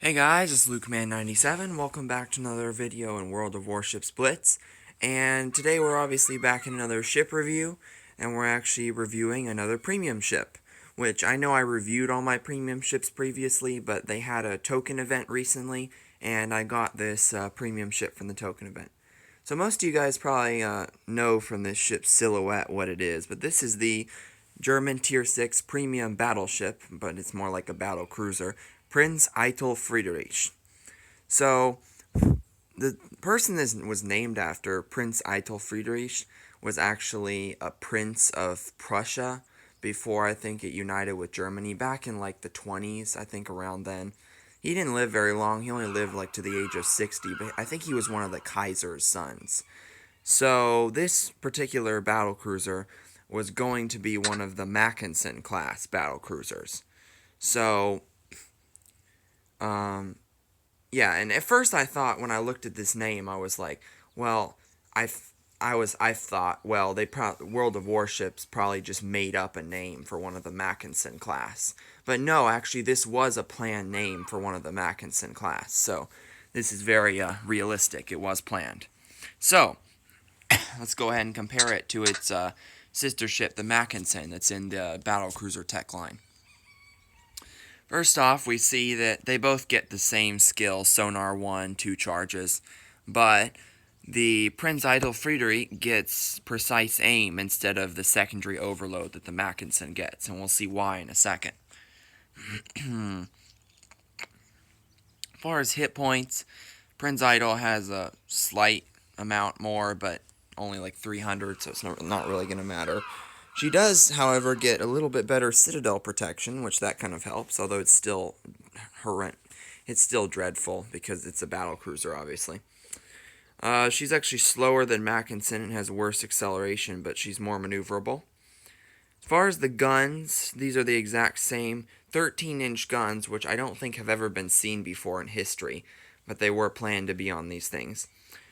Hey guys, it's LukeMan97. Welcome back to another video in World of Warships Blitz. And today we're obviously back in another ship review, and we're actually reviewing another premium ship, which I know I reviewed all my premium ships previously, but they had a token event recently, and I got this premium ship from the token event. So most of you guys probably know from this ship's silhouette what it is, but this is the German Tier 6 premium battleship, but it's more like a battlecruiser, Prinz Eitel Friedrich. So, the person this was named after, Prinz Eitel Friedrich, was actually a prince of Prussia before I think it united with Germany back in like the 20s, I think around then. He didn't live very long. He only lived like to the age of 60, but I think he was one of the Kaiser's sons. So this particular battlecruiser was going to be one of the Mackensen class battlecruisers. So, yeah, and at first I thought when I looked at this name, I was like, well, I thought, well, World of Warships probably just made up a name for one of the Mackensen class. But no, actually, this was a planned name for one of the Mackensen class. So this is very realistic. It was planned. So let's go ahead and compare it to its sister ship, the Mackensen, that's in the Battlecruiser tech line. First off, we see that they both get the same skill, Sonar 1, 2 charges, but the Prinz Eitel Friedrich gets precise aim instead of the secondary overload that the Mackensen gets, and we'll see why in a second. As far as hit points, Prinz Eitel has a slight amount more, but only like 300, so it's not really going to matter. She does, however, get a little bit better citadel protection, which that kind of helps, although it's still horrendous. It's still dreadful because it's a battlecruiser, obviously. She's actually slower than Mackensen and has worse acceleration, but she's more maneuverable. As far as the guns, these are the exact same 13-inch guns, which I don't think have ever been seen before in history, but they were planned to be on these things.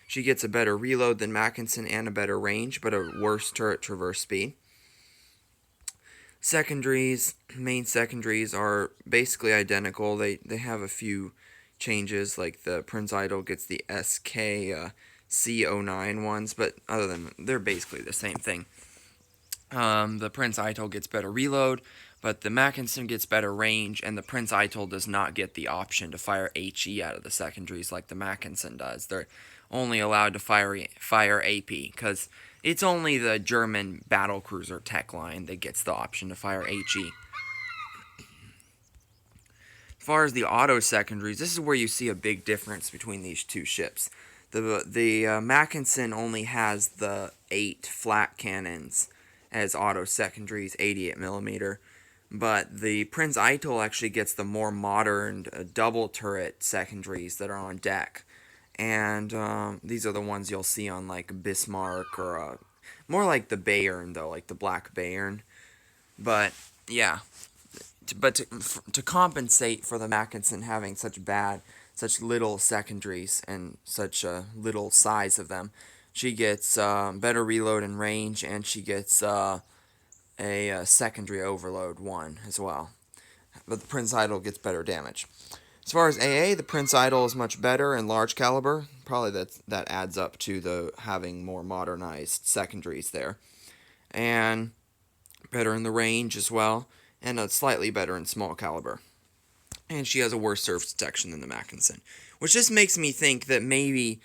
She gets a better reload than Mackensen and a better range, but a worse turret traverse speed. Secondaries, main secondaries are basically identical. They have a few changes, like the Prinz Eitel gets the SK C09 ones, but other than that, they're basically the same thing. The Prinz Eitel gets better reload, but the Mackensen gets better range, and the Prinz Eitel does not get the option to fire HE out of the secondaries like the Mackensen does. They're only allowed to fire AP, because it's only the German battlecruiser tech line that gets the option to fire HE. As far as the auto secondaries, this is where you see a big difference between these two ships. The Mackensen only has the 8 flat cannons as auto secondaries, 88mm, but the Prinz Eitel actually gets the more modern double turret secondaries that are on deck. And these are the ones you'll see on like Bismarck or more like the Bayern, though, like the Black Bayern. But yeah, to compensate for the Mackensen having such little secondaries and such a little size of them, she gets better reload and range, and she gets a secondary overload 1 as well. But the Prinz Eitel gets better damage. As far as AA, the Prinz Eitel is much better in large caliber. Probably that adds up to the having more modernized secondaries there. And better in the range as well, and slightly better in small caliber. And she has a worse surface detection than the Mackensen, which just makes me think that maybe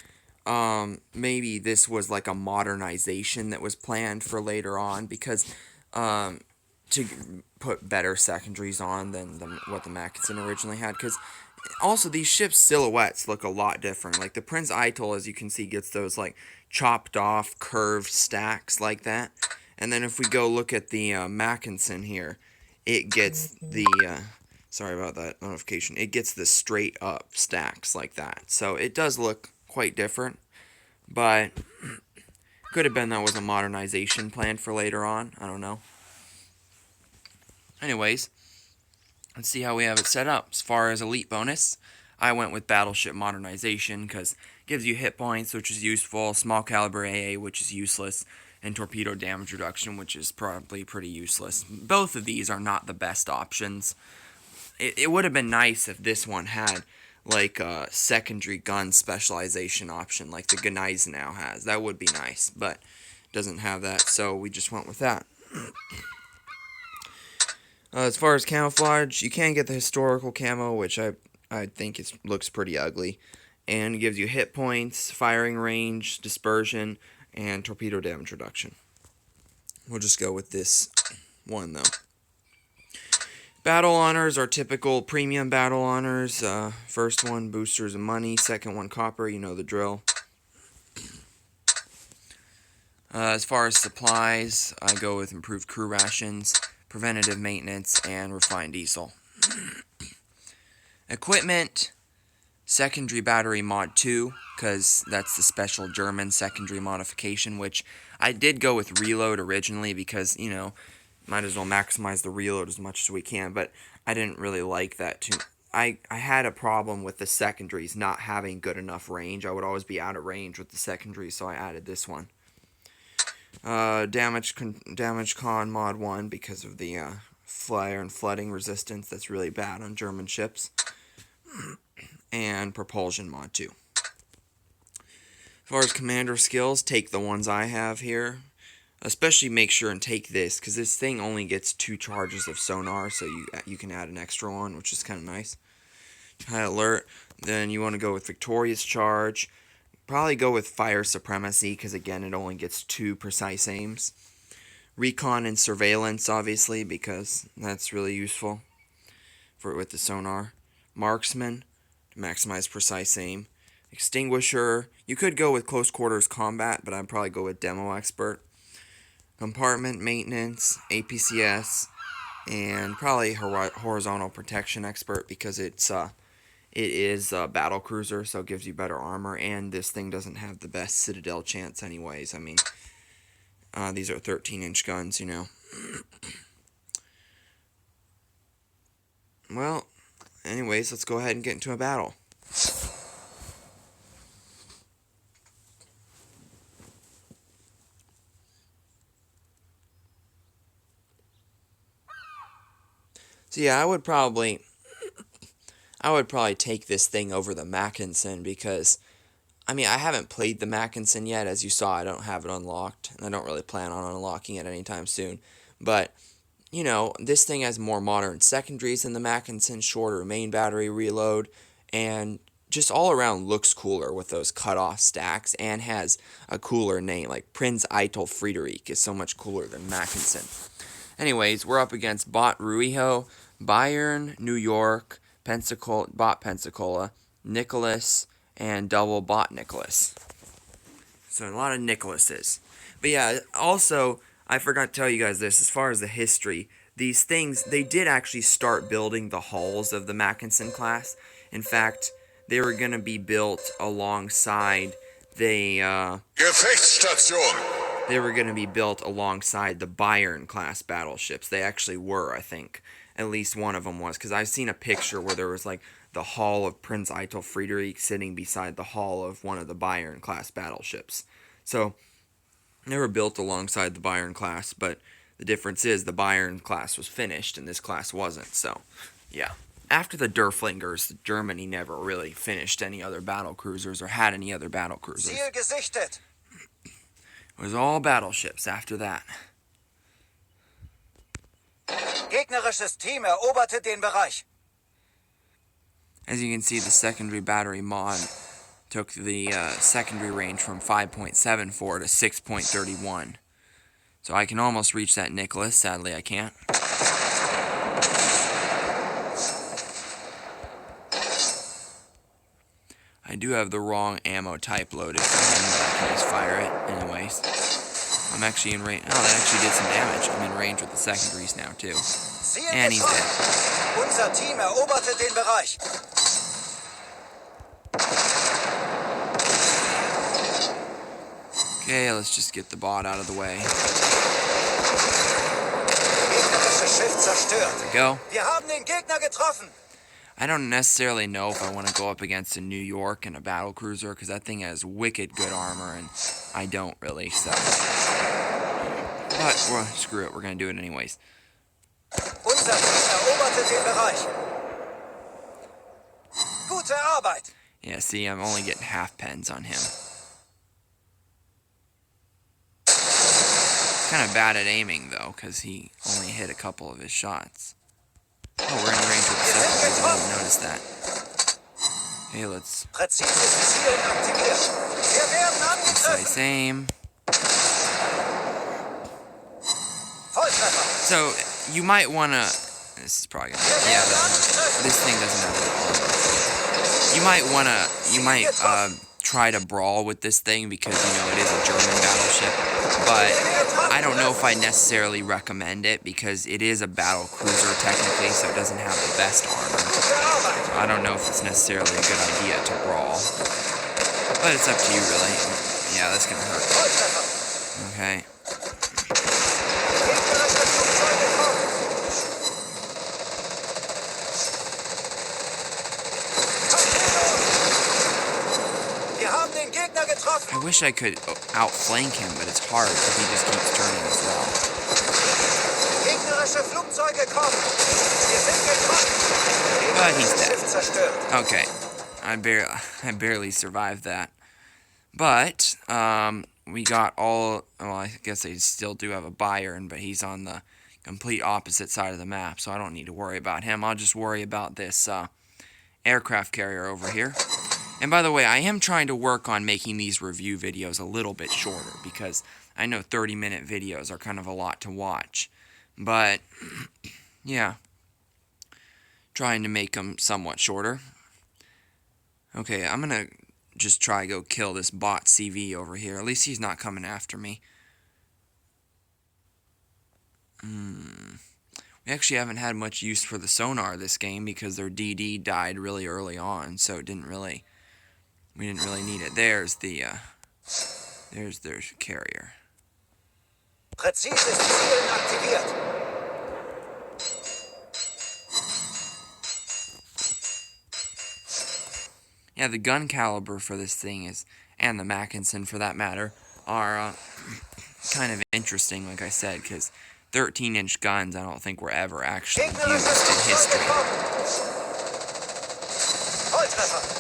this was like a modernization that was planned for later on, because to put better secondaries on than what the Mackensen originally had, because also these ships' silhouettes look a lot different. Like the Prinz Eitel, as you can see, gets those like chopped off curved stacks like that, and then if we go look at the Mackensen here, it gets the sorry about that notification. It gets the straight up stacks like that, so it does look quite different, but could have been that was a modernization planned for later on. I don't know. Anyways, let's see how we have it set up. As far as elite bonus, I went with battleship modernization because it gives you hit points, which is useful, small caliber AA, which is useless, and torpedo damage reduction, which is probably pretty useless. Both of these are not the best options. It would have been nice if this one had like a secondary gun specialization option like the Gneiss now has. That would be nice, but it doesn't have that, so we just went with that. As far as camouflage, you can get the historical camo, which I think looks pretty ugly, and it gives you hit points, firing range, dispersion, and torpedo damage reduction. We'll just go with this one, though. Battle honors are typical premium battle honors. First one, boosters and money. Second one, copper. You know the drill. As far as supplies, I go with improved crew rations, preventative maintenance, and refined diesel. Equipment, secondary battery mod 2, because that's the special German secondary modification, which I did go with reload originally because, you know, might as well maximize the reload as much as we can, but I didn't really like that too. I had a problem with the secondaries not having good enough range. I would always be out of range with the secondaries, so I added this one. Damage con mod 1 because of the flare and flooding resistance that's really bad on German ships. And propulsion mod 2. As far as commander skills, take the ones I have here. Especially make sure and take this, because this thing only gets 2 charges of sonar, so you can add an extra one, which is kind of nice. High alert. Then you want to go with victorious charge. Probably go with fire supremacy, because again, it only gets 2 precise aims. Recon and surveillance, obviously, because that's really useful with the sonar. Marksman, to maximize precise aim. Extinguisher, you could go with close quarters combat, but I'd probably go with demo expert. Compartment maintenance, APCS, and probably horizontal protection expert, because it is a Battlecruiser, so it gives you better armor, and this thing doesn't have the best Citadel chance anyways. I mean, these are 13-inch guns, you know. Well, anyways, let's go ahead and get into a battle. So yeah, I would probably take this thing over the Mackinson, because, I mean, I haven't played the Mackinson yet. As you saw, I don't have it unlocked, and I don't really plan on unlocking it anytime soon. But, you know, this thing has more modern secondaries than the Mackinson, shorter main battery reload, and just all around looks cooler with those cut-off stacks, and has a cooler name. Like, Prinz Eitel Frederich is so much cooler than Mackinson. Anyways, we're up against Bot Ruijo, Bayern, New York, Bot Pensacola, Nicholas, and double Bot Nicholas. So a lot of Nicholases. But yeah, also, I forgot to tell you guys this, as far as the history, these things, they did actually start building the hulls of the Mackinson class. In fact, they were going to be built alongside the, They were going to be built alongside the Bayern class battleships. They actually were, I think. At least one of them was, because I've seen a picture where there was like the hull of Prinz Eitel Friedrich sitting beside the hull of one of the Bayern class battleships. So they were built alongside the Bayern class, but the difference is the Bayern class was finished and this class wasn't. So yeah, after the Derflingers, Germany never really finished any other battle cruisers or had any other battle cruisers. Ziel gesichtet. It was all battleships after that. Gegnerisches Team eroberte den Bereich. As you can see, the secondary battery mod took the secondary range from 5.74 to 6.31. So I can almost reach that Nicholas. Sadly, I can't. I do have the wrong ammo type loaded for him, but I can just fire it anyways. I'm actually in range. Oh, that actually did some damage. I'm in range with the secondaries now, too. And he's dead. Unser Team eroberte den Bereich. Okay, let's just get the bot out of the way. Gegnerisches Schiff zerstört. There we go. Wir haben den Gegner getroffen. I don't necessarily know if I want to go up against a New York and a Battlecruiser, because that thing has wicked good armor, and I don't really, so. But, well, screw it, we're going to do it anyways. Unser Team eroberte den Bereich. Gute Arbeit. Yeah, see, I'm only getting half pens on him. Kind of bad at aiming, though, because he only hit a couple of his shots. Oh, we're in range with the secondaries. I didn't notice that. Okay, let's Präzises Zielen aktiviert. Wir werden angegriffen. precise aim. Volltreffer. So, you might want to... This is probably going to... Yeah, this thing doesn't have any armor. You might want to... You might try to brawl with this thing because, you know, it is a German battleship. But I don't know if I necessarily recommend it because it is a Battlecruiser technically, so it doesn't have the best armor. So I don't know if it's necessarily a good idea to brawl. But it's up to you, really. Yeah, that's going to hurt. Okay. I wish I could outflank him, but it's hard because he just keeps turning as well. But he's dead. Okay, I barely survived that. But we got all. Well, I guess they still do have a Bayern, but he's on the complete opposite side of the map, so I don't need to worry about him. I'll just worry about this aircraft carrier over here. And by the way, I am trying to work on making these review videos a little bit shorter because I know 30-minute videos are kind of a lot to watch. But, yeah, trying to make them somewhat shorter. Okay, I'm going to just try to go kill this bot CV over here. At least he's not coming after me. We actually haven't had much use for the sonar this game because their DD died really early on, so it didn't really... We didn't really need it. There's their carrier. Präzises Zielen aktiviert. Yeah, the gun caliber for this thing is, and the Mackinson for that matter, are kind of interesting, like I said, because 13-inch guns I don't think were ever actually used in history. Volltreffer.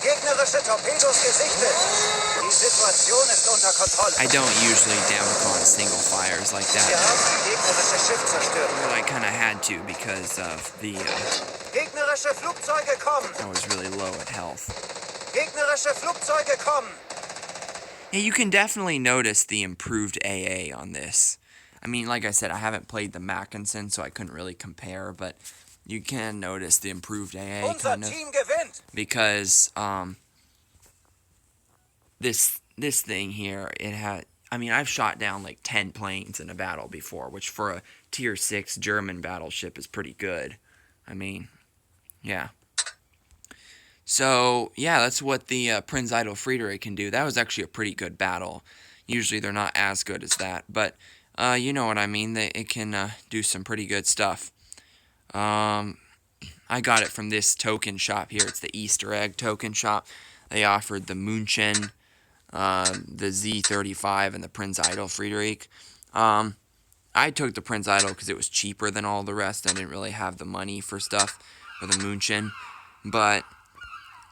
Gegnerische Torpedos gesichtet. Die Situation ist unter Kontrolle. I don't usually damage single fires like that. Wir haben ein gegnerisches Schiff zerstört. But I kind of had to because of the... Gegnerische Flugzeuge kommen. I was really low at health. Gegnerische Flugzeuge kommen. Yeah, you can definitely notice the improved AA on this. I mean, like I said, I haven't played the Mackinson, so I couldn't really compare, but... You can notice the improved AA kind of, because this thing here, it had, I mean, I've shot down like 10 planes in a battle before, which for a tier 6 German battleship is pretty good. I mean, yeah. So, yeah, that's what the Prinz Eitel Frederich can do. That was actually a pretty good battle. Usually they're not as good as that, but you know what I mean. It can do some pretty good stuff. I got it from this token shop here. It's the Easter egg token shop. They offered the München, the Z35, and the Prinz Eitel Frederich. I took the Prinz Eitel because it was cheaper than all the rest. I didn't really have the money for stuff for the München. But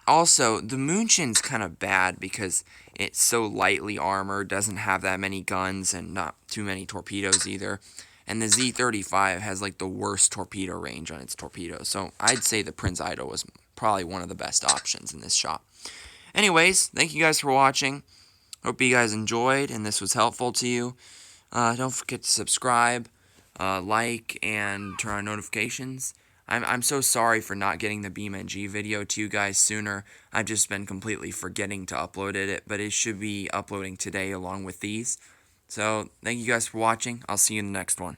also, the München's kind of bad because it's so lightly armored, doesn't have that many guns, and not too many torpedoes either. And the Z35 has like the worst torpedo range on its torpedoes. So I'd say the Prinz Eitel was probably one of the best options in this shop. Anyways, thank you guys for watching. Hope you guys enjoyed and this was helpful to you. Don't forget to subscribe, like, and turn on notifications. I'm so sorry for not getting the BeamNG video to you guys sooner. I've just been completely forgetting to upload it, but it should be uploading today along with these. So, thank you guys for watching. I'll see you in the next one.